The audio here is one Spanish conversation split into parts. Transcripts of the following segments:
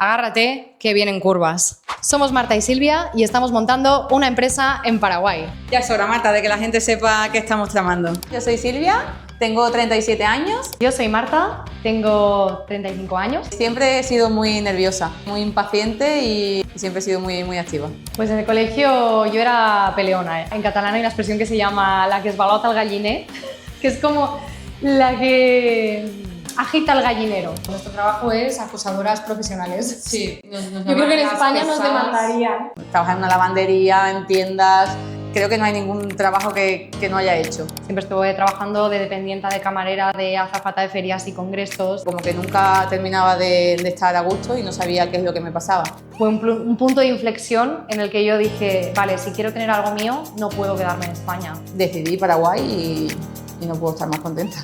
agárrate que vienen curvas. Somos Marta y Silvia y estamos montando una empresa en Paraguay. Ya es hora, Marta, de que la gente sepa qué estamos tramando. Yo soy Silvia, tengo 37 años. Yo soy Marta, tengo 35 años. Siempre he sido muy nerviosa, muy impaciente y siempre he sido muy activa. Pues en el colegio yo era peleona. En catalán hay una expresión que se llama la que es balota al galliner, que es como la que agita el gallinero. Nuestro trabajo es acosadoras profesionales. Sí, yo creo que en España nos demandarían. Trabajar en una lavandería, en tiendas, creo que no hay ningún trabajo que no haya hecho. Siempre estuve trabajando de dependienta, de camarera, de azafata de ferias y congresos. Como que nunca terminaba de estar a gusto y no sabía qué es lo que me pasaba. Fue un punto de inflexión en el que yo dije, vale, si quiero tener algo mío, no puedo quedarme en España. Decidí Paraguay y no puedo estar más contenta.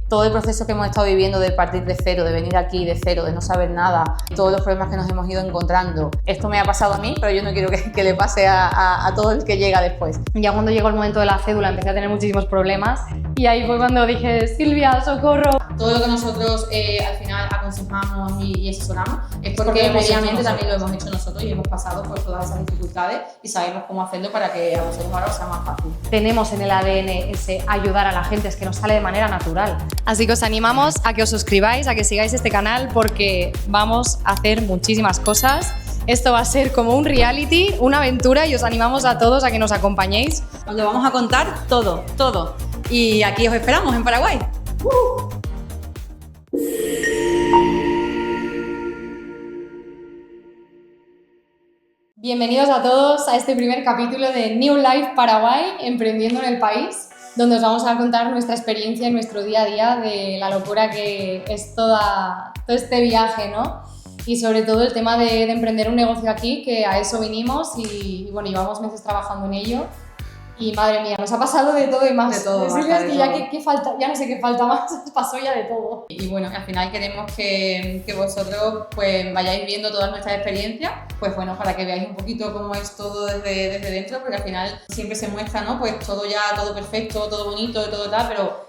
Todo el proceso que hemos estado viviendo de partir de cero, de venir aquí de cero, de no saber nada, todos los problemas que nos hemos ido encontrando. Esto me ha pasado a mí, pero yo no quiero que le pase a todo el que llega después. Ya cuando llegó el momento de la cédula empecé a tener muchísimos problemas y ahí fue cuando dije, Silvia, socorro. Todo lo que nosotros al final aconsejamos y asesoramos es porque previamente también lo hemos hecho nosotros y hemos pasado por todas esas dificultades y sabemos cómo hacerlo para que a vosotros ahora os sea más fácil. Tenemos en el ADN ese ayudar a la gente, es que nos sale de manera natural. Así que os animamos a que os suscribáis, a que sigáis este canal porque vamos a hacer muchísimas cosas. Esto va a ser como un reality, una aventura y os animamos a todos a que nos acompañéis. Os lo vamos a contar todo. Y aquí os esperamos en Paraguay. Bienvenidos a todos a este primer capítulo de New Life Paraguay, emprendiendo en el país, donde os vamos a contar nuestra experiencia en nuestro día a día de la locura que es todo este viaje, ¿no? Y sobre todo el tema de emprender un negocio aquí, que a eso vinimos y bueno, llevamos meses trabajando en ello. Y madre mía, nos ha pasado de todo y más. De todo, Marta, de que todo. ¿qué falta? Ya no sé qué falta más, pasó ya de todo. Y bueno, al final queremos que vosotros pues vayáis viendo todas nuestras experiencias, pues bueno, para que veáis un poquito cómo es todo desde dentro, porque al final siempre se muestra, ¿no? Pues todo perfecto, todo bonito, todo tal, pero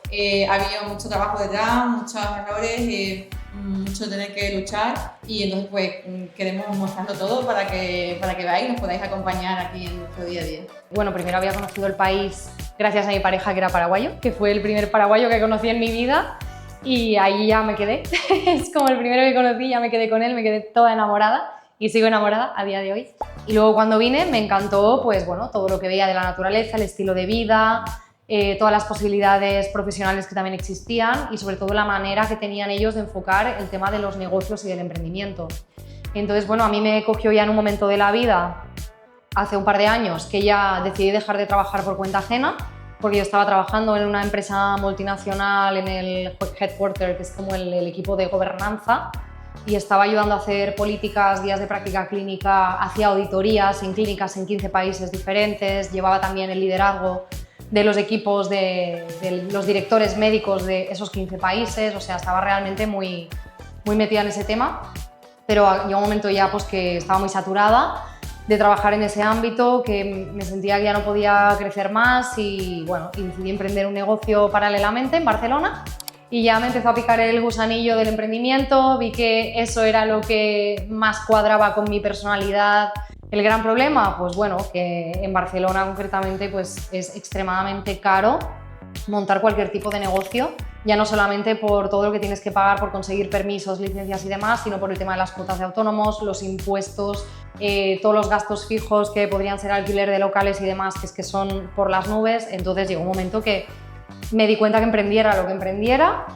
ha habido mucho trabajo detrás, muchos errores, mucho tener que luchar y entonces pues queremos mostrarlo todo para que veáis y nos podáis acompañar aquí en nuestro día a día. Bueno, primero había conocido el país gracias a mi pareja que era paraguayo, que fue el primer paraguayo que conocí en mi vida y ahí ya me quedé. Es como el primero que conocí, ya me quedé con él, me quedé toda enamorada y sigo enamorada a día de hoy. Y luego cuando vine me encantó pues bueno, todo lo que veía de la naturaleza, el estilo de vida, todas las posibilidades profesionales que también existían y sobre todo la manera que tenían ellos de enfocar el tema de los negocios y del emprendimiento. Entonces, bueno, a mí me cogió ya en un momento de la vida, hace un par de años, que ya decidí dejar de trabajar por cuenta ajena, porque yo estaba trabajando en una empresa multinacional en el headquarter, que es como el equipo de gobernanza, y estaba ayudando a hacer políticas, días de práctica clínica, hacía auditorías en clínicas en 15 países diferentes, llevaba también el liderazgo de los equipos de los directores médicos de esos 15 países, o sea, estaba realmente muy metida en ese tema, pero llegó un momento ya pues que estaba muy saturada de trabajar en ese ámbito, que me sentía que ya no podía crecer más y bueno, y decidí emprender un negocio paralelamente en Barcelona y ya me empezó a picar el gusanillo del emprendimiento, vi que eso era lo que más cuadraba con mi personalidad. El gran problema, pues bueno, que en Barcelona concretamente pues es extremadamente caro montar cualquier tipo de negocio, ya no solamente por todo lo que tienes que pagar por conseguir permisos, licencias y demás, sino por el tema de las cuotas de autónomos, los impuestos, todos los gastos fijos que podrían ser alquiler de locales y demás, que es que son por las nubes. Entonces llegó un momento que me di cuenta que emprendiera lo que emprendiera,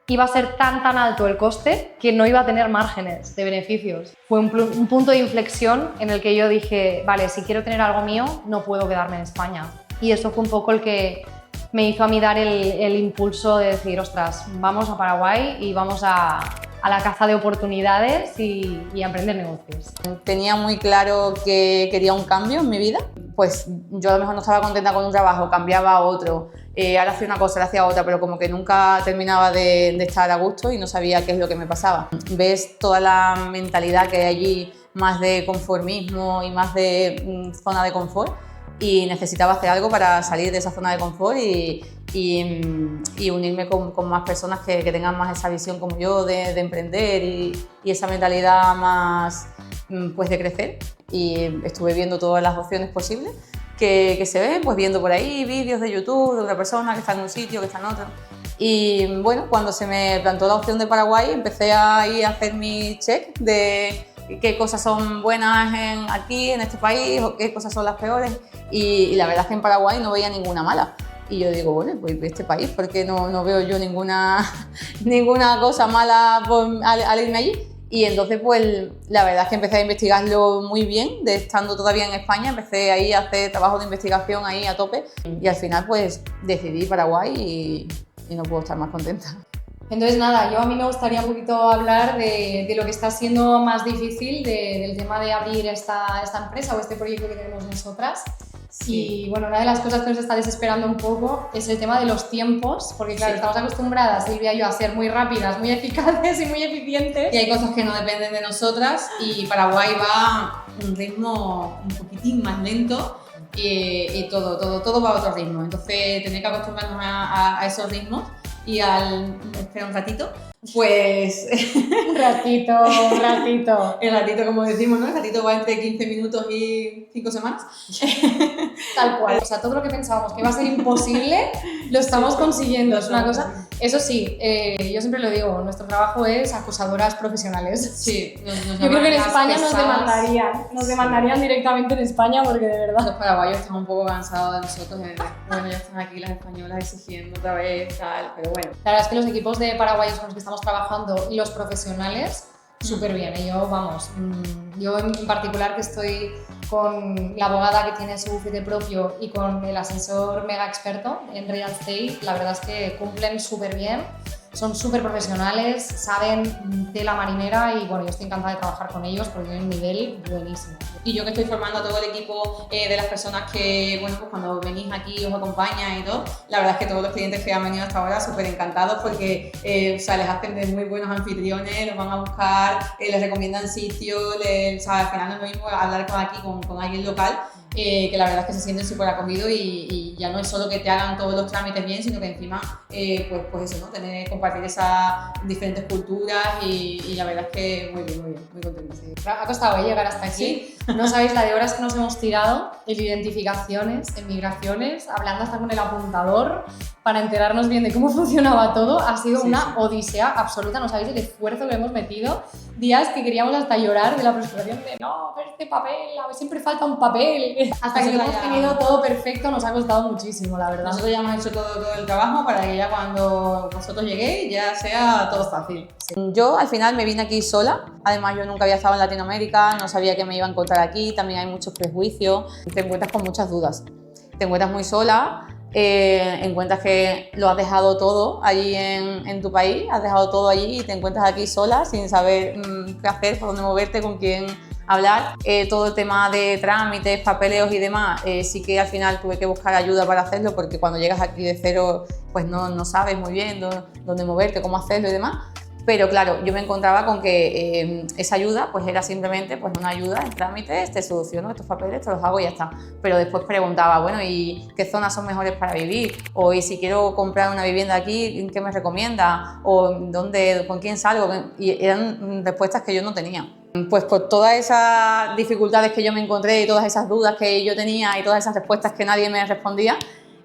iba a ser tan alto el coste que no iba a tener márgenes de beneficios. Fue un punto de inflexión en el que yo dije, vale, si quiero tener algo mío, no puedo quedarme en España. Y eso fue un poco el que me hizo a mí dar el impulso de decir, ostras, vamos a Paraguay y vamos a la caza de oportunidades y a emprender negocios. Tenía muy claro que quería un cambio en mi vida, pues yo a lo mejor no estaba contenta con un trabajo, cambiaba a otro, ahora hacía una cosa, ahora hacía otra, pero como que nunca terminaba de estar a gusto y no sabía qué es lo que me pasaba. Ves toda la mentalidad que hay allí, más de conformismo y más de zona de confort, y necesitaba hacer algo para salir de esa zona de confort y y unirme con más personas que tengan más esa visión como yo de emprender y esa mentalidad más pues de crecer. Y estuve viendo todas las opciones posibles que se ven, pues viendo por ahí vídeos de YouTube de una persona que está en un sitio, que está en otro. Y bueno, cuando se me plantó la opción de Paraguay, empecé a ir a hacer mi check de qué cosas son buenas aquí, en este país, o qué cosas son las peores. Y la verdad es que en Paraguay no veía ninguna mala. Y yo digo, bueno, pues este país, ¿por qué no veo yo ninguna cosa mala al irme allí? Y entonces, pues la verdad es que empecé a investigarlo muy bien, estando todavía en España, empecé ahí a hacer trabajo de investigación ahí a tope y al final pues decidí Paraguay y no puedo estar más contenta. Entonces nada, a mí me gustaría un poquito hablar de lo que está siendo más difícil del tema de abrir esta empresa o este proyecto que tenemos nosotras. Sí. Y bueno, una de las cosas que nos está desesperando un poco es el tema de los tiempos, porque claro, estamos acostumbradas, Silvia y yo, a ser muy rápidas, muy eficaces y muy eficientes. Y hay cosas que no dependen de nosotras y Paraguay va a un ritmo un poquitín más lento y todo va a otro ritmo. Entonces, tener que acostumbrarnos a esos ritmos y espera un ratito, pues... un ratito. El ratito, como decimos, ¿no? El ratito va entre 15 minutos y 5 semanas. Tal cual. O sea, todo lo que pensábamos que iba a ser imposible, lo estamos consiguiendo. Es una cosa... Eso sí, yo siempre lo digo, nuestro trabajo es acosadoras profesionales. Sí. Yo creo que en España nos demandarían directamente en España porque de verdad... Los paraguayos están un poco cansados de nosotros. Bueno, ya están aquí las españolas exigiendo otra vez, tal, pero bueno. La verdad es que los equipos de paraguayos con los que estamos trabajando y los profesionales, súper bien. Yo en particular que estoy con la abogada que tiene su bufete propio y con el asesor mega experto en real estate, la verdad es que cumplen súper bien, son súper profesionales, saben de la marinera y bueno, yo estoy encantada de trabajar con ellos porque tienen un nivel buenísimo. Y yo que estoy formando a todo el equipo de las personas que, bueno, pues cuando venís aquí os acompañan y todo, la verdad es que todos los clientes que han venido hasta ahora súper encantados porque o sea, les hacen de muy buenos anfitriones, los van a buscar, les recomiendan sitios, o sea, al final no es lo mismo hablar con alguien local, que la verdad es que se sienten súper acogidos y ya no es solo que te hagan todos los trámites bien, sino que encima, pues eso, ¿no? Compartir esas diferentes culturas y la verdad es que muy bien, muy contenta. Sí. Ha costado llegar hasta aquí. ¿Sí? No sabéis la de horas que nos hemos tirado en identificaciones, en migraciones, hablando hasta con el apuntador para enterarnos bien de cómo funcionaba todo. Ha sido una odisea absoluta, no sabéis el esfuerzo que hemos metido. Días que queríamos hasta llorar de la frustración de no, pero este papel, a ver, siempre falta un papel. Hasta que lo hemos tenido todo perfecto nos ha costado muchísimo, la verdad. Nosotros ya hemos hecho todo el trabajo para que ya cuando vosotros lleguéis ya sea todo fácil. Sí. Yo al final me vine aquí sola, además yo nunca había estado en Latinoamérica, no sabía que me iba a encontrar aquí, también hay muchos prejuicios, te encuentras con muchas dudas, te encuentras muy sola, encuentras que lo has dejado todo allí en tu país, has dejado todo allí y te encuentras aquí sola sin saber qué hacer, por dónde moverte, con quién hablar. Todo el tema de trámites, papeleos y demás, sí que al final tuve que buscar ayuda para hacerlo porque cuando llegas aquí de cero pues no sabes muy bien dónde moverte, cómo hacerlo y demás. Pero claro, yo me encontraba con que esa ayuda pues era simplemente pues una ayuda en trámites, te soluciono estos papeles, te los hago y ya está. Pero después preguntaba, bueno, ¿y qué zonas son mejores para vivir? O ¿y si quiero comprar una vivienda aquí, qué me recomienda? O ¿dónde, con quién salgo? Y eran respuestas que yo no tenía. Pues por todas esas dificultades que yo me encontré y todas esas dudas que yo tenía y todas esas respuestas que nadie me respondía,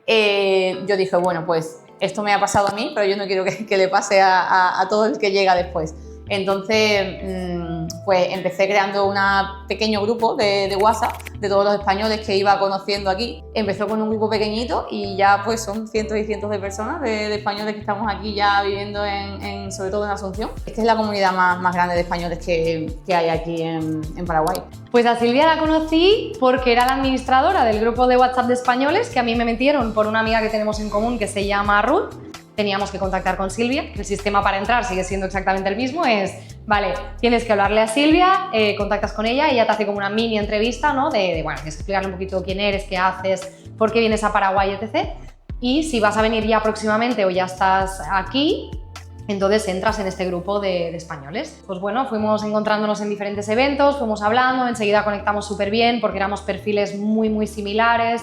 yo dije, bueno, pues esto me ha pasado a mí, pero yo no quiero que le pase a todo el que llega después. Entonces, pues empecé creando un pequeño grupo de WhatsApp de todos los españoles que iba conociendo aquí. Empezó con un grupo pequeñito y ya pues son cientos y cientos de personas, de españoles que estamos aquí ya viviendo sobre todo en Asunción. Esta es la comunidad más grande de españoles que hay aquí en Paraguay. Pues a Silvia la conocí porque era la administradora del grupo de WhatsApp de españoles que a mí me metieron por una amiga que tenemos en común que se llama Ruth. Teníamos que contactar con Silvia, el sistema para entrar sigue siendo exactamente el mismo, vale, tienes que hablarle a Silvia, contactas con ella y ella te hace como una mini entrevista, ¿no? Bueno, tienes que explicarle un poquito quién eres, qué haces, por qué vienes a Paraguay, etc. Y si vas a venir ya próximamente o ya estás aquí, entonces entras en este grupo de españoles. Pues bueno, fuimos encontrándonos en diferentes eventos, fuimos hablando, enseguida conectamos súper bien porque éramos perfiles muy similares,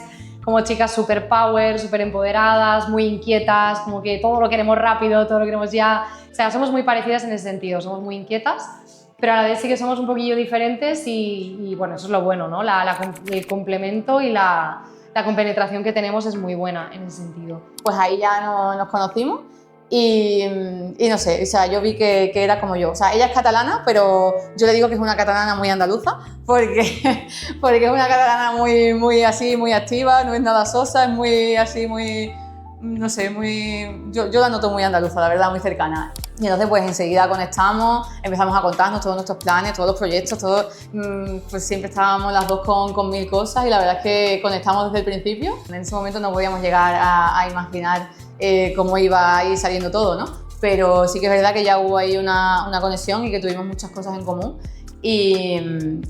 como chicas super power, súper empoderadas, muy inquietas, como que todo lo queremos rápido, todo lo queremos ya. O sea, somos muy parecidas en ese sentido, somos muy inquietas, pero a la vez sí que somos un poquillo diferentes y bueno, eso es lo bueno, ¿no? El complemento y la compenetración que tenemos es muy buena en ese sentido. Pues ahí ya nos conocimos y no sé, o sea, yo vi que era como yo. O sea, ella es catalana, pero yo le digo que es una catalana muy andaluza porque es una catalana muy así, muy activa, no es nada sosa, es muy así, muy, no sé, yo la noto muy andaluza, la verdad, muy cercana. Y entonces pues enseguida conectamos, empezamos a contarnos todos nuestros planes, todos los proyectos, pues siempre estábamos las dos con mil cosas y la verdad es que conectamos desde el principio. En ese momento no podíamos llegar a imaginar cómo iba a ir saliendo todo, ¿no? Pero sí que es verdad que ya hubo ahí una conexión y que tuvimos muchas cosas en común y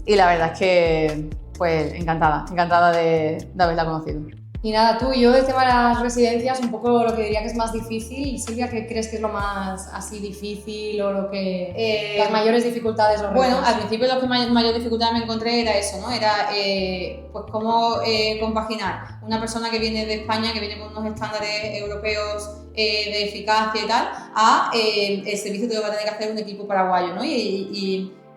la verdad es que pues encantada de haberla conocido. Y nada, tú y yo del tema de las residencias, un poco lo que diría que es más difícil. Silvia, ¿qué crees que es lo más así difícil o lo que las mayores dificultades o retos? Bueno, al principio lo que mayor dificultad me encontré era eso, ¿no? Era pues cómo compaginar una persona que viene de España, que viene con unos estándares europeos de eficacia y tal, a el servicio que va a tener que hacer un equipo paraguayo, ¿no?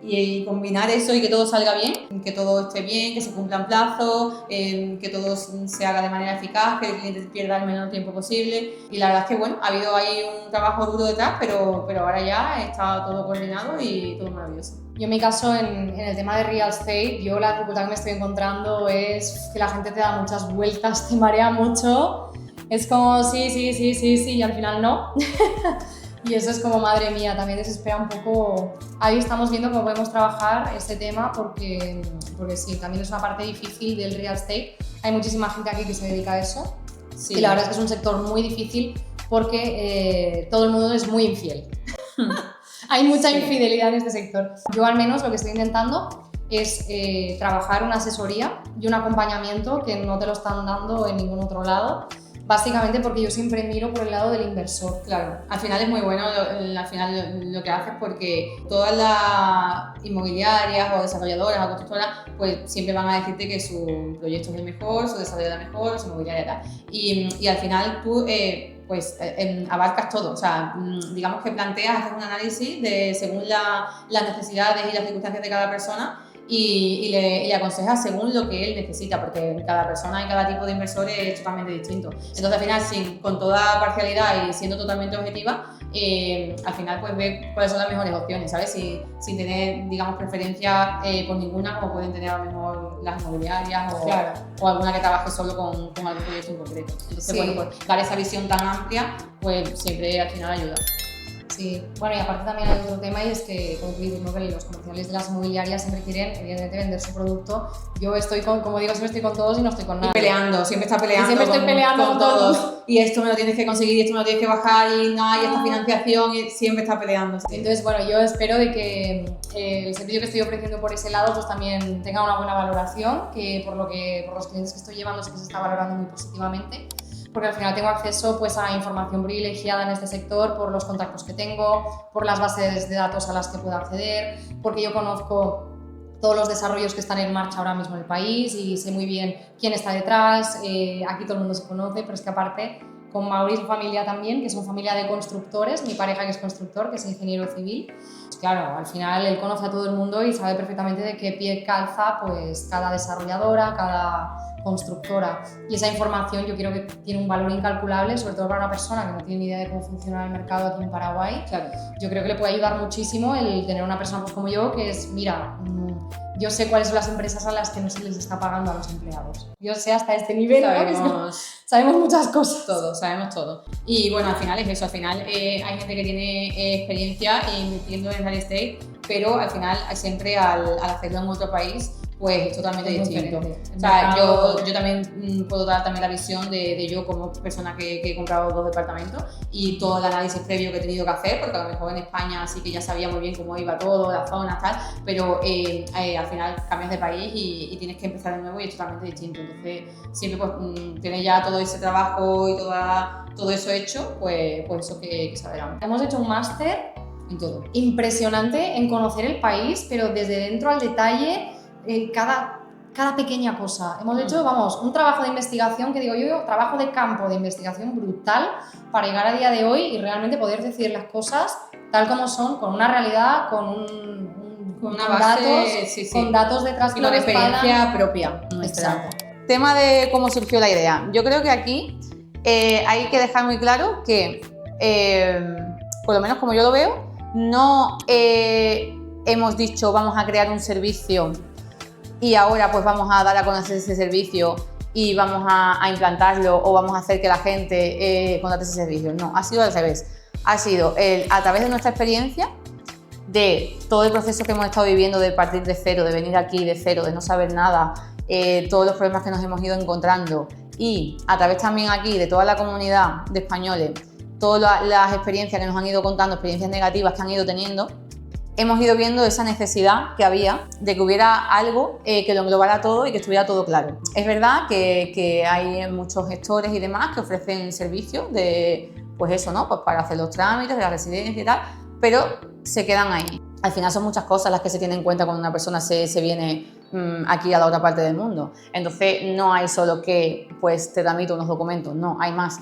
Y combinar eso y que todo salga bien, que todo esté bien, que se cumplan plazos, que todo se haga de manera eficaz, que el cliente pierda el menor tiempo posible. Y la verdad es que bueno, ha habido ahí un trabajo duro detrás, pero ahora ya está todo coordinado y todo maravilloso. Yo en mi caso, en el tema de real estate, yo la dificultad que me estoy encontrando es que la gente te da muchas vueltas, te marea mucho. Es como sí, y al final no. Y eso es como, madre mía, también desespera un poco. Ahí estamos viendo cómo podemos trabajar este tema porque sí, también es una parte difícil del real estate. Hay muchísima gente aquí que se dedica a eso. Sí. Y la verdad es que es un sector muy difícil porque todo el mundo es muy infiel. Hay mucha infidelidad en este sector. Yo al menos lo que estoy intentando es trabajar una asesoría y un acompañamiento que no te lo están dando en ningún otro lado. Básicamente porque yo siempre miro por el lado del inversor. Claro, al final es muy bueno al final lo que haces porque todas las inmobiliarias o desarrolladoras o constructoras pues siempre van a decirte que su proyecto es el mejor, su desarrollo es el mejor, su inmobiliaria tal. Y al final tú pues abarcas todo, o sea, digamos que planteas, haces un análisis según las necesidades y las circunstancias de cada persona y le aconsejas según lo que él necesita, porque cada persona y cada tipo de inversor es totalmente distinto. Entonces, al final, con toda parcialidad y siendo totalmente objetiva, al final pues ve cuáles son las mejores opciones, ¿sabes? Sin tener, digamos, preferencia por ninguna, como pueden tener a lo mejor las inmobiliarias o alguna que trabaje solo con algún proyecto en concreto. Entonces, bueno, pues dar esa visión tan amplia, pues siempre al final ayuda. Sí, bueno, y aparte también hay otro tema y es que, como tú dices, ¿no? Que los comerciales de las inmobiliarias siempre quieren, evidentemente, vender su producto. Yo estoy como digo, siempre estoy con todos y no estoy con nadie. Siempre está peleando. Siempre estoy peleando con todos. Y esto me lo tienes que conseguir, y esto me lo tienes que bajar, y nada, y esta financiación, y siempre está peleando. Sí. Entonces, bueno, yo espero de que el servicio que estoy ofreciendo por ese lado pues también tenga una buena valoración, que por los clientes que estoy llevando sí que se está valorando muy positivamente. Porque al final tengo acceso pues, a información privilegiada en este sector por los contactos que tengo, por las bases de datos a las que puedo acceder, porque yo conozco todos los desarrollos que están en marcha ahora mismo en el país y sé muy bien quién está detrás. Aquí todo el mundo se conoce, pero es que aparte con Mauri y su familia también, que son familia de constructores, mi pareja que es constructor, que es ingeniero civil. Pues claro, al final él conoce a todo el mundo y sabe perfectamente de qué pie calza pues, cada desarrolladora, cada constructora, y esa información yo creo que tiene un valor incalculable, sobre todo para una persona que no tiene ni idea de cómo funciona el mercado aquí en Paraguay. Claro. Yo creo que le puede ayudar muchísimo el tener una persona pues como yo que es, mira, yo sé cuáles son las empresas a las que no se les está pagando a los empleados. Yo sé hasta este nivel, sabemos muchas cosas. Sabemos todo. Y bueno, al final es eso, al final hay gente que tiene experiencia invirtiendo en real estate, pero al final siempre al hacerlo en otro país pues es totalmente distinto. O sea, yo también puedo dar también la visión de yo como persona que he comprado 2 departamentos y todo el análisis previo que he tenido que hacer, porque a lo mejor en España sí que ya sabía muy bien cómo iba todo, las zonas, tal, pero al final cambias de país y tienes que empezar de nuevo y es totalmente distinto. Entonces, siempre pues tienes ya todo ese trabajo y todo eso hecho, pues eso que se verá. Hemos hecho un máster en todo. Impresionante en conocer el país, pero desde dentro al detalle. Cada cada pequeña cosa. Hemos hecho, vamos, un trabajo de investigación que digo yo, trabajo de campo de investigación brutal para llegar a día de hoy y realmente poder decir las cosas tal como son, con una realidad, con una base, datos, con datos detrás y con experiencia propia. Exacto. Tema de cómo surgió la idea. Yo creo que aquí hay que dejar muy claro que, por lo menos como yo lo veo, no hemos dicho vamos a crear un servicio y ahora pues vamos a dar a conocer ese servicio y vamos a implantarlo o vamos a hacer que la gente contrate ese servicio. No, ha sido al revés. Ha sido a través de nuestra experiencia, de todo el proceso que hemos estado viviendo de partir de cero, de venir aquí de cero, de no saber nada, todos los problemas que nos hemos ido encontrando y a través también aquí de toda la comunidad de españoles, todas las experiencias que nos han ido contando, experiencias negativas que han ido teniendo, hemos ido viendo esa necesidad que había de que hubiera algo que lo englobara todo y que estuviera todo claro. Es verdad que hay muchos gestores y demás que ofrecen servicios de, pues eso, ¿no? Pues para hacer los trámites de la residencia y tal, pero se quedan ahí. Al final son muchas cosas las que se tienen en cuenta cuando una persona se viene aquí a la otra parte del mundo. Entonces no hay solo que pues te tramito unos documentos, no, hay más.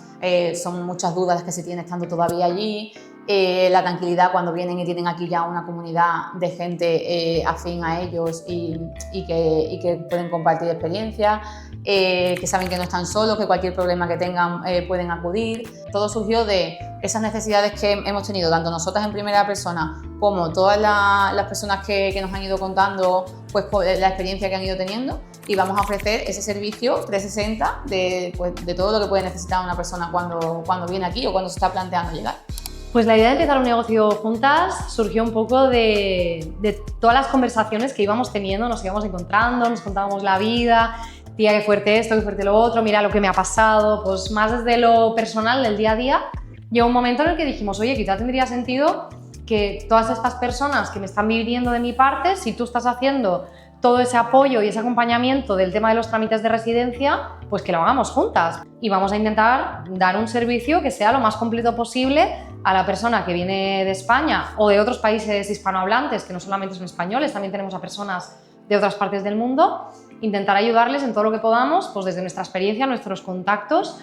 Son muchas dudas las que se tienen estando todavía allí. La tranquilidad cuando vienen y tienen aquí ya una comunidad de gente afín a ellos y que pueden compartir experiencias, que saben que no están solos, que cualquier problema que tengan pueden acudir. Todo surgió de esas necesidades que hemos tenido, tanto nosotras en primera persona como todas las personas que nos han ido contando pues, la experiencia que han ido teniendo, y vamos a ofrecer ese servicio 360 de todo lo que puede necesitar una persona cuando viene aquí o cuando se está planteando llegar. Pues la idea de empezar un negocio juntas surgió un poco de todas las conversaciones que íbamos teniendo, nos íbamos encontrando, nos contábamos la vida, tía, qué fuerte esto, qué fuerte lo otro, mira lo que me ha pasado, pues más desde lo personal, del día a día. Llegó un momento en el que dijimos, oye, quizás tendría sentido que todas estas personas que me están viviendo de mi parte, si tú estás haciendo todo ese apoyo y ese acompañamiento del tema de los trámites de residencia, pues que lo hagamos juntas. Y vamos a intentar dar un servicio que sea lo más completo posible a la persona que viene de España o de otros países hispanohablantes, que no solamente son españoles, también tenemos a personas de otras partes del mundo, intentar ayudarles en todo lo que podamos, pues desde nuestra experiencia, nuestros contactos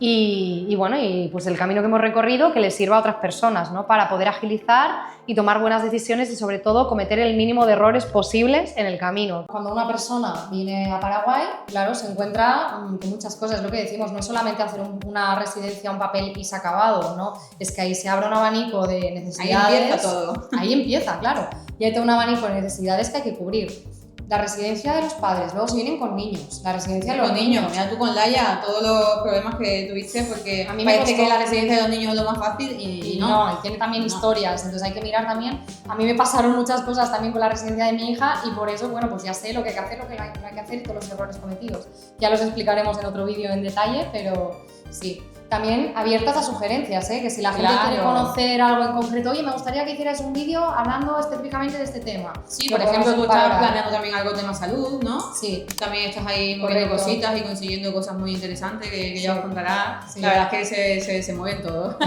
y bueno, y pues el camino que hemos recorrido que les sirva a otras personas, ¿no? Para poder agilizar y tomar buenas decisiones y sobre todo cometer el mínimo de errores posibles en el camino. Cuando una persona viene a Paraguay, claro, se encuentra con muchas cosas, lo que decimos, no es solamente hacer una residencia, un papel y se ha acabado, ¿no? Es que ahí se abre un abanico de necesidades. Ahí empieza todo. Ahí empieza, claro. Y hay todo un abanico de necesidades que hay que cubrir. La residencia de los padres, luego se vienen con niños, la residencia de los niños. Mira tú con Laia todos los problemas que tuviste, porque a mí me parece que la residencia de los niños es lo más fácil y no. Y tiene también historias, entonces hay que mirar también. A mí me pasaron muchas cosas también con la residencia de mi hija y por eso, bueno, pues ya sé lo que hay que hacer, lo que no hay que hacer y todos los errores cometidos. Ya los explicaremos en otro vídeo en detalle, pero sí. También abiertas a sugerencias, que si la gente quiere conocer algo en concreto, oye, me gustaría que hicieras un vídeo hablando específicamente de este tema. Sí, por ejemplo, tú estabas planeando también algo tema salud, ¿no? Sí. También estás ahí moviendo cositas y consiguiendo cosas muy interesantes que ya os contarás. Sí. La verdad es que se mueven todo.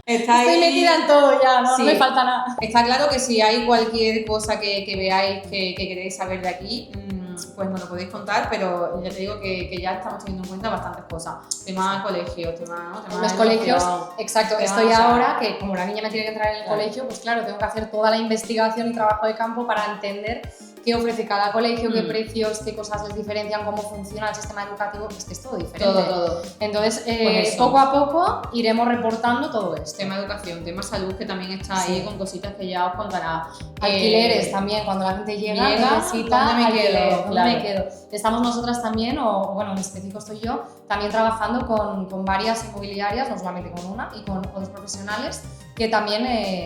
Estoy metida en todo ya, no, sí. No me falta nada. Está claro que si hay cualquier cosa que veáis que queréis saber de aquí, pues nos lo podéis contar, pero ya te digo que ya estamos teniendo en cuenta bastantes cosas. Tema colegios, tema los colegios, exacto. Estoy ahora que como la niña me tiene que entrar en el colegio, pues claro, tengo que hacer toda la investigación y trabajo de campo para entender qué ofrece cada colegio, qué precios, qué cosas les diferencian, cómo funciona el sistema educativo, es que es todo diferente. Todo. Entonces, poco a poco iremos reportando todo esto. Tema educación, tema salud, que también está ahí con cositas que ya os contará. Alquileres también, cuando la gente llega necesita alquiler. ¿Dónde me quedo? Estamos nosotras también, o bueno, en específico estoy yo, también trabajando con varias inmobiliarias, no solamente con una, y con otros profesionales que también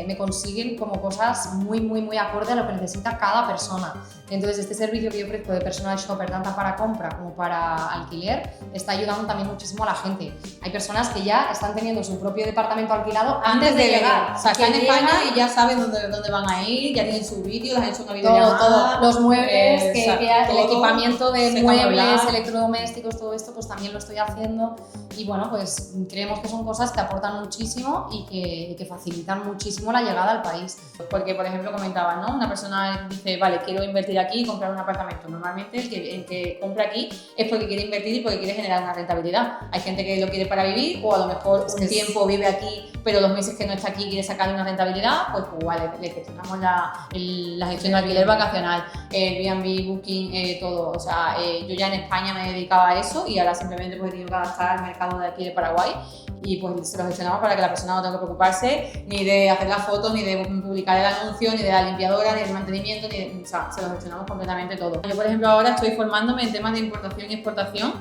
me consiguen como cosas muy acorde a lo que necesita cada persona. Entonces este servicio que yo ofrezco de personal shopper, tanto para compra como para alquiler, está ayudando también muchísimo a la gente. Hay personas que ya están teniendo su propio departamento alquilado antes de llegar. O sea, están en España y ya saben dónde van a ir, ya tienen su vídeo, les han hecho una videollamada. Todo. Los muebles, el equipamiento de muebles, electrodomésticos, todo esto, pues también lo estoy haciendo. Y bueno, pues creemos que son cosas que aportan muchísimo y que facilitan muchísimo la llegada al país. Porque, por ejemplo, comentaba, ¿no? Una persona dice, vale, quiero invertir aquí y comprar un apartamento. Normalmente el que compra aquí es porque quiere invertir y porque quiere generar una rentabilidad. Hay gente que lo quiere para vivir o a lo mejor un tiempo vive aquí, pero los meses que no está aquí quiere sacarle una rentabilidad, pues vale, le gestionamos la gestión de alquiler vacacional, Airbnb, Booking, todo. O sea, yo ya en España me dedicaba a eso y ahora simplemente pues he tenido que adaptar al mercado de aquí de Paraguay y pues se lo gestionamos para que la persona no tenga que preocuparse ni de hacer las fotos, ni de publicar el anuncio, ni de la limpiadora, ni del mantenimiento, o sea, se lo gestionamos completamente todo. Yo, por ejemplo, ahora estoy formándome en temas de importación y exportación,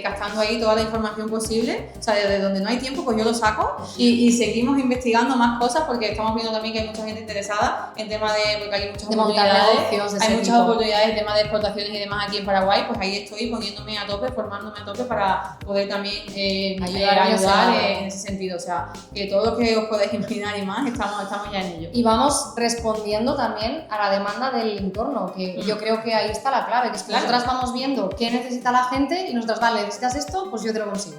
captando ahí toda la información posible, o sea, desde donde no hay tiempo, pues yo lo saco y seguimos investigando más cosas porque estamos viendo también que hay mucha gente interesada en temas de, porque hay muchas oportunidades, hay muchas oportunidades en temas de exportaciones y demás aquí en Paraguay, pues ahí estoy poniéndome a tope, formándome a tope para poder también ayudar en ese sentido, o sea, que todo lo que os podéis imaginar y más, estamos ya en ello. Y vamos respondiendo también a la demanda del entorno, que yo creo que ahí está la clave, que es que nosotras vamos viendo qué necesita la gente y nosotras, vale, necesitas esto, pues yo te lo consigo.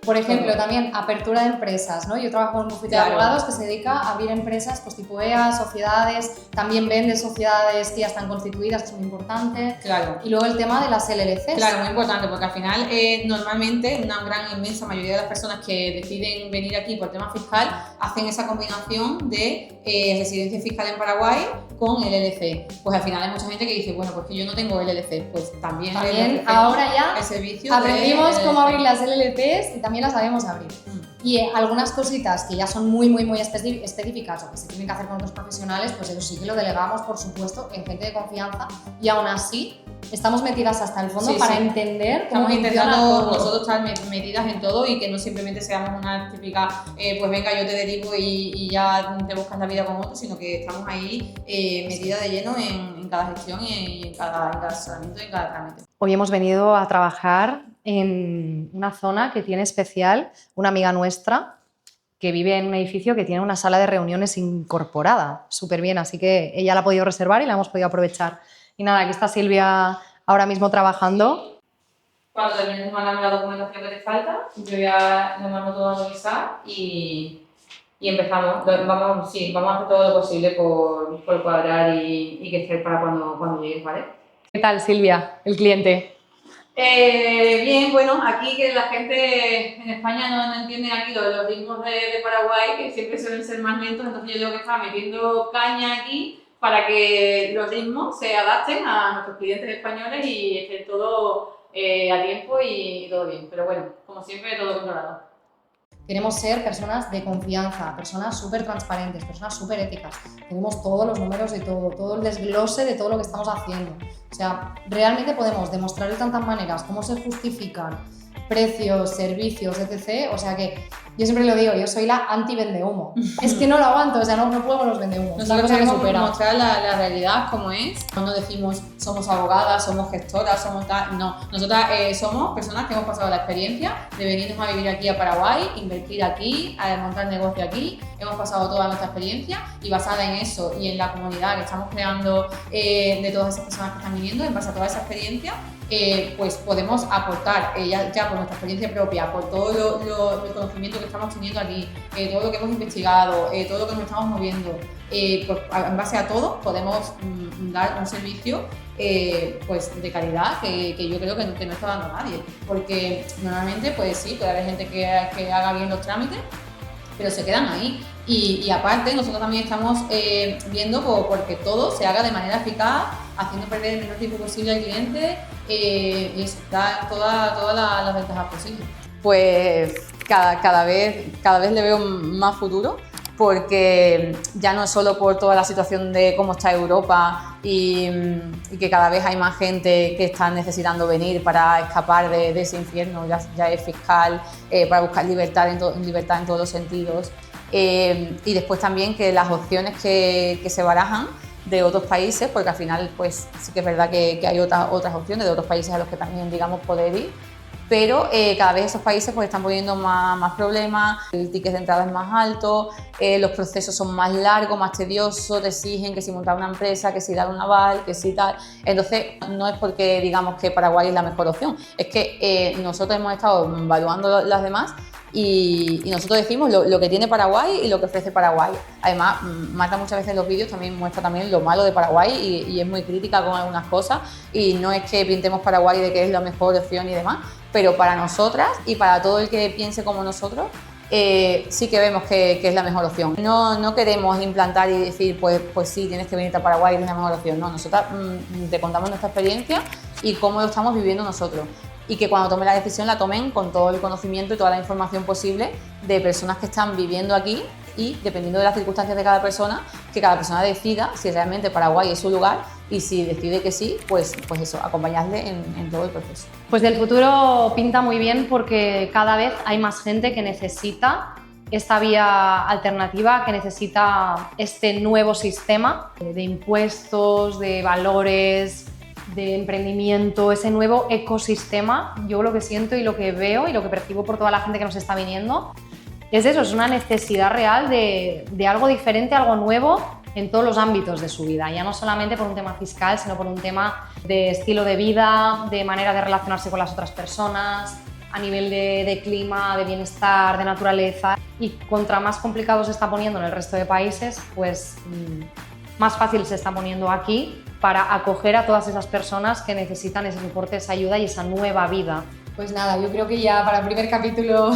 Por ejemplo, también apertura de empresas, ¿no? Yo trabajo en un bufete de abogados que se dedica a abrir empresas pues tipo EA, sociedades, también vende sociedades que ya están constituidas, que es muy importante. Claro. Y luego el tema de las LLCs. Claro, muy importante, porque al final normalmente una gran, inmensa mayoría de las personas que deciden venir aquí por tema fiscal hacen esa combinación de residencia fiscal en Paraguay con LLC. Pues al final hay mucha gente que dice, bueno, pues que yo no tengo LLC, pues también ahora ya el servicio aprendimos cómo abrir las LLCs y también las sabemos abrir. Y algunas cositas que ya son muy específicas o que se tienen que hacer con otros profesionales, pues eso sí que lo delegamos, por supuesto, en gente de confianza y aún así estamos metidas hasta el fondo para entender cómo funciona todo. Nosotros estar metidas en todo y que no simplemente seamos una típica, pues venga, yo te derivo y ya te buscas la vida con otro, sino que estamos ahí metidas de lleno en cada gestión y en cada asesoramiento y en cada trámite. Hoy hemos venido a trabajar en una zona que tiene especial una amiga nuestra que vive en un edificio que tiene una sala de reuniones incorporada, súper bien, así que ella la ha podido reservar y la hemos podido aprovechar. Y nada, aquí está Silvia ahora mismo trabajando. Cuando termines de mandarme la documentación que te falta, yo ya lo mando todo a revisar y empezamos. Vamos a hacer todo lo posible por cuadrar y que esté para cuando llegues, ¿vale? ¿Qué tal, Silvia, el cliente? Bien, bueno, aquí que la gente en España no entiende aquí los ritmos de Paraguay, que siempre suelen ser más lentos, entonces yo tengo que estar metiendo caña aquí para que los ritmos se adapten a nuestros clientes españoles y esté todo a tiempo y todo bien. Pero bueno, como siempre, todo controlado. Queremos ser personas de confianza, personas súper transparentes, personas súper éticas. Tenemos todos los números y todo el desglose de todo lo que estamos haciendo. O sea, realmente podemos demostrar de tantas maneras cómo se justifican precios, servicios, etc. O sea que yo siempre lo digo, yo soy la anti-vendehumo. Es que no lo aguanto, o sea, no puedo con los vendehumos. Nosotros queremos mostrar la realidad como es. No decimos somos abogadas, somos gestoras, somos tal. No, nosotras somos personas que hemos pasado la experiencia de venirnos a vivir aquí a Paraguay, invertir aquí, a montar negocio aquí. Hemos pasado toda nuestra experiencia y basada en eso y en la comunidad que estamos creando de todas esas personas que están viniendo, en base a toda esa experiencia, pues podemos aportar ya por nuestra experiencia propia, por todo el conocimiento que estamos teniendo aquí, todo lo que hemos investigado, todo lo que nos estamos moviendo, pues en base a todo podemos dar un servicio pues de calidad que yo creo que no está dando nadie, porque normalmente pues sí, puede haber gente que haga bien los trámites, pero se quedan ahí. Y aparte, nosotros también estamos viendo porque todo se haga de manera eficaz, haciendo perder el menor tiempo posible al cliente y dar todas las ventajas posibles. Pues cada vez le veo más futuro, porque ya no es solo por toda la situación de cómo está Europa y que cada vez hay más gente que está necesitando venir para escapar de ese infierno, ya es fiscal, para buscar libertad en todos los sentidos. Y después también que las opciones que se barajan de otros países, porque al final pues sí que es verdad que hay otras opciones de otros países a los que también, digamos, poder ir, pero cada vez esos países pues están poniendo más problemas, el ticket de entrada es más alto, los procesos son más largos, más tediosos, te exigen que si montar una empresa, que si dar un aval, que si tal. Entonces no es porque digamos que Paraguay es la mejor opción, es que nosotros hemos estado evaluando las demás y nosotros decimos lo que tiene Paraguay y lo que ofrece Paraguay. Además, Marta muchas veces en los vídeos también muestra también lo malo de Paraguay y es muy crítica con algunas cosas, y no es que pintemos Paraguay de que es la mejor opción y demás, pero para nosotras y para todo el que piense como nosotros, sí que vemos que es la mejor opción. No queremos implantar y decir, pues sí, tienes que venirte a Paraguay, es la mejor opción. No, nosotras te contamos nuestra experiencia y cómo lo estamos viviendo nosotros. Y que cuando tomen la decisión la tomen con todo el conocimiento y toda la información posible de personas que están viviendo aquí, y dependiendo de las circunstancias de cada persona, que cada persona decida si realmente Paraguay es su lugar, y si decide que sí, pues eso, acompañarle en todo el proceso. Pues del futuro pinta muy bien, porque cada vez hay más gente que necesita esta vía alternativa, que necesita este nuevo sistema de impuestos, de valores, de emprendimiento, ese nuevo ecosistema. Yo lo que siento y lo que veo y lo que percibo por toda la gente que nos está viniendo es eso, es una necesidad real de algo diferente, algo nuevo en todos los ámbitos de su vida, ya no solamente por un tema fiscal, sino por un tema de estilo de vida, de manera de relacionarse con las otras personas, a nivel de clima, de bienestar, de naturaleza. Y contra más complicado se está poniendo en el resto de países, pues más fácil se está poniendo aquí para acoger a todas esas personas que necesitan ese soporte, esa ayuda y esa nueva vida. Pues nada, yo creo que ya para el primer capítulo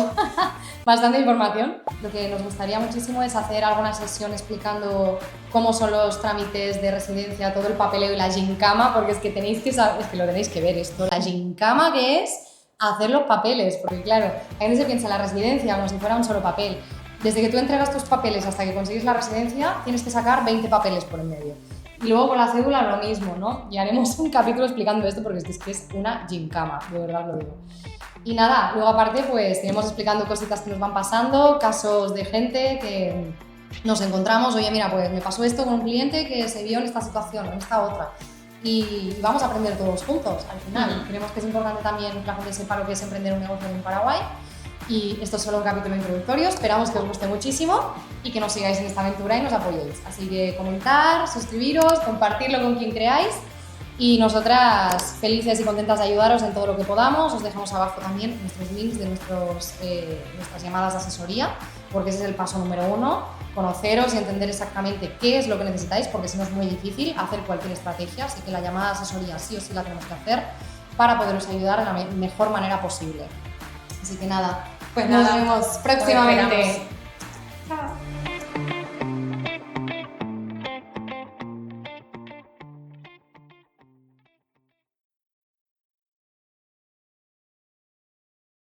bastante información. Lo que nos gustaría muchísimo es hacer alguna sesión explicando cómo son los trámites de residencia, todo el papeleo y la gincama, porque es que tenéis que saber, es que lo tenéis que ver esto, la gincama que es hacer los papeles, porque claro, hay gente que se piensa en la residencia como si fuera un solo papel. Desde que tú entregas tus papeles hasta que consigues la residencia, tienes que sacar 20 papeles por en medio. Y luego con la cédula lo mismo, ¿no? Y haremos un capítulo explicando esto, porque es que es una gincama, de verdad lo digo. Y nada, luego aparte pues iremos explicando cositas que nos van pasando, casos de gente que nos encontramos, oye mira, pues me pasó esto con un cliente que se vio en esta situación, en esta otra. Y vamos a aprender todos juntos al final. Creemos que es importante también que la gente sepa lo que es emprender un negocio en Paraguay. Y esto es solo un capítulo introductorio, esperamos que os guste muchísimo y que nos sigáis en esta aventura y nos apoyéis. Así que comentar, suscribiros, compartirlo con quien creáis, y nosotras felices y contentas de ayudaros en todo lo que podamos. Os dejamos abajo también nuestros links de nuestras llamadas de asesoría, porque ese es el paso número 1, conoceros y entender exactamente qué es lo que necesitáis, porque si no es muy difícil hacer cualquier estrategia, así que la llamada de asesoría sí o sí la tenemos que hacer para poderos ayudar de la mejor manera posible. Así que nada, pues nos nada, vemos próximamente.